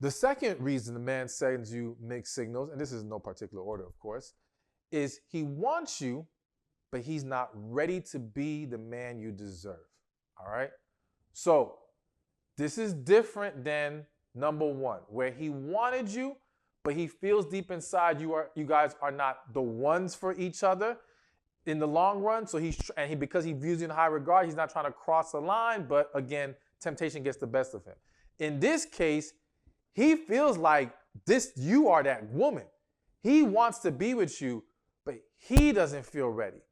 The second reason the man sends you mixed signals, and this is in no particular order, of course, is he wants you, but he's not ready to be the man you deserve. All right? So, this is different than number one, where he wanted you, but he feels deep inside you guys are not the ones for each other in the long run. So because he views you in high regard, he's not trying to cross the line, but again, temptation gets the best of him. In this case, he feels like you are that woman. He wants to be with you, but he doesn't feel ready.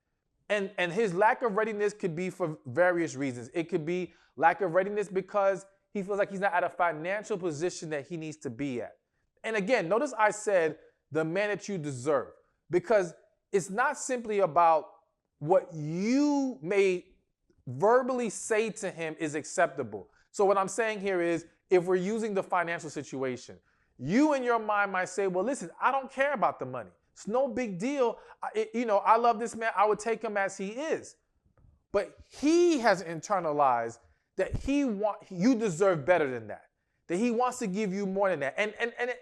And his lack of readiness could be for various reasons. It could be lack of readiness because he feels like he's not at a financial position that he needs to be at. And again, notice I said the man that you deserve, because it's not simply about what you may verbally say to him is acceptable. So what I'm saying here is, if we're using the financial situation, you in your mind might say, well, listen, I don't care about the money. It's no big deal. I love this man. I would take him as he is. But he has internalized that you deserve better than that. That he wants to give you more than that. And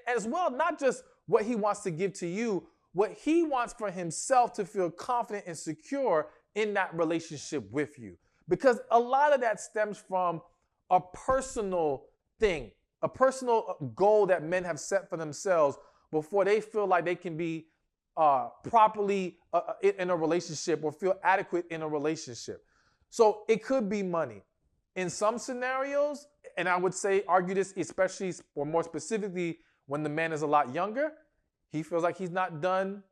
as well, not just what he wants to give to you, what he wants for himself to feel confident and secure in that relationship with you. Because a lot of that stems from a personal thing, a personal goal that men have set for themselves before they feel like they can be properly in a relationship or feel adequate in a relationship. So it could be money. In some scenarios, and I would say argue this especially or more specifically when the man is a lot younger, he feels like he's not done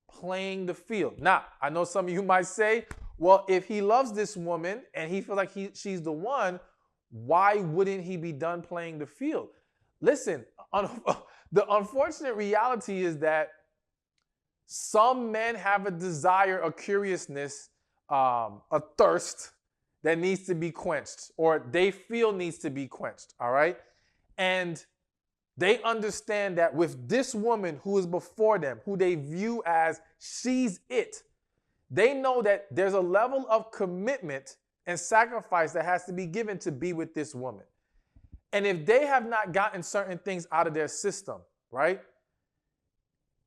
playing the field. Now, I know some of you might say, well, if he loves this woman and he feels like she's the one, why wouldn't he be done playing the field? Listen, the unfortunate reality is that some men have a desire, a curiousness, a thirst that needs to be quenched, or they feel needs to be quenched, all right? And they understand that with this woman who is before them, who they view as she's it, they know that there's a level of commitment and sacrifice that has to be given to be with this woman. And if they have not gotten certain things out of their system, right?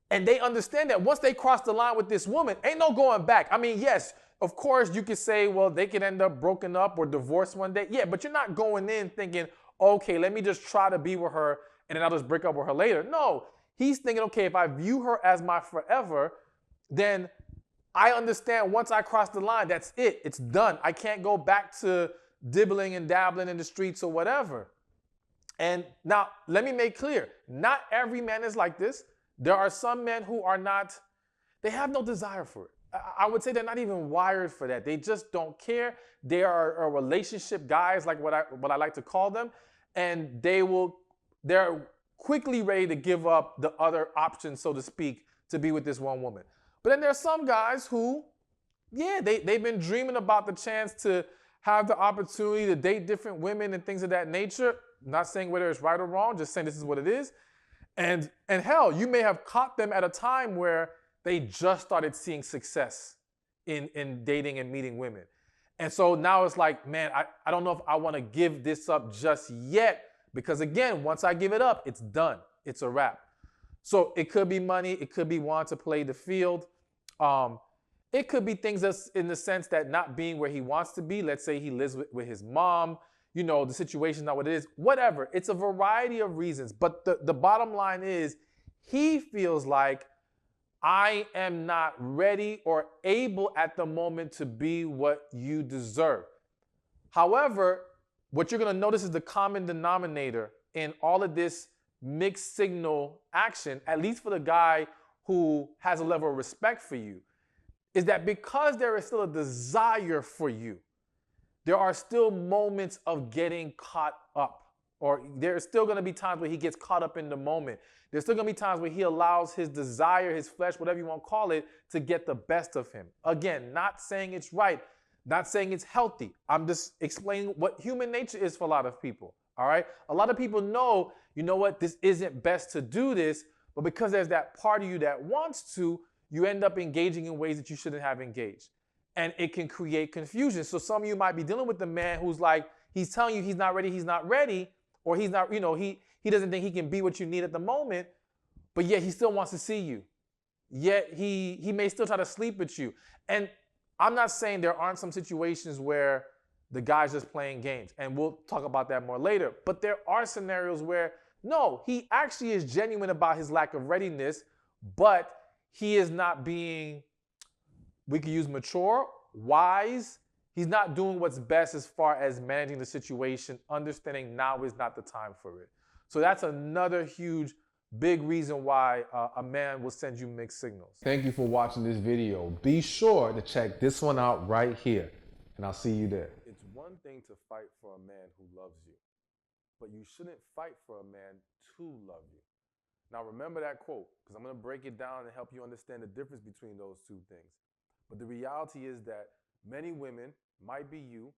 And they understand that once they cross the line with this woman, ain't no going back. I mean, yes, of course you could say, well, they could end up broken up or divorced one day. Yeah, but you're not going in thinking, okay, let me just try to be with her and then I'll just break up with her later. No, he's thinking, okay, if I view her as my forever, then I understand once I cross the line, that's it. It's done. I can't go back to dibbling and dabbling in the streets or whatever. And now, let me make clear, not every man is like this. There are some men who are not, they have no desire for it. I would say they're not even wired for that. They just don't care. They are relationship guys, like what I like to call them, and they're quickly ready to give up the other options, so to speak, to be with this one woman. But then there are some guys who, yeah, they've been dreaming about the chance to have the opportunity to date different women and things of that nature. I'm not saying whether it's right or wrong, just saying this is what it is. And hell, you may have caught them at a time where they just started seeing success in dating and meeting women. And so now it's like, man, I don't know if I want to give this up just yet, because again, once I give it up, it's done. It's a wrap. So it could be money. It could be wanting to play the field. It could be things that's in the sense that not being where he wants to be. Let's say he lives with his mom. You know, the situation, not what it is. Whatever. It's a variety of reasons. But the bottom line is he feels like I am not ready or able at the moment to be what you deserve. However, what you're going to notice is the common denominator in all of this mixed signal action, at least for the guy who has a level of respect for you, is that because there is still a desire for you, there are still moments of getting caught up. Or there's still going to be times where he gets caught up in the moment. There's still going to be times where he allows his desire, his flesh, whatever you want to call it, to get the best of him. Again, not saying it's right, not saying it's healthy. I'm just explaining what human nature is for a lot of people. All right? A lot of people know, you know what, this isn't best to do this, but because there's that part of you that wants to, you end up engaging in ways that you shouldn't have engaged. And it can create confusion. So some of you might be dealing with the man who's like, he's telling you he's not ready, or he's not, you know, he he doesn't think he can be what you need at the moment, but yet he still wants to see you. Yet he may still try to sleep with you. And I'm not saying there aren't some situations where the guy's just playing games, and we'll talk about that more later. But there are scenarios where, no, he actually is genuine about his lack of readiness, but he is not being, we could use mature, wise. He's not doing what's best as far as managing the situation, understanding now is not the time for it. So that's another huge, big reason why a man will send you mixed signals. Thank you for watching this video. Be sure to check this one out right here, and I'll see you there. It's one thing to fight for a man who loves you, but you shouldn't fight for a man to love you. Now remember that quote, because I'm going to break it down and help you understand the difference between those two things. But the reality is that many women, might be you,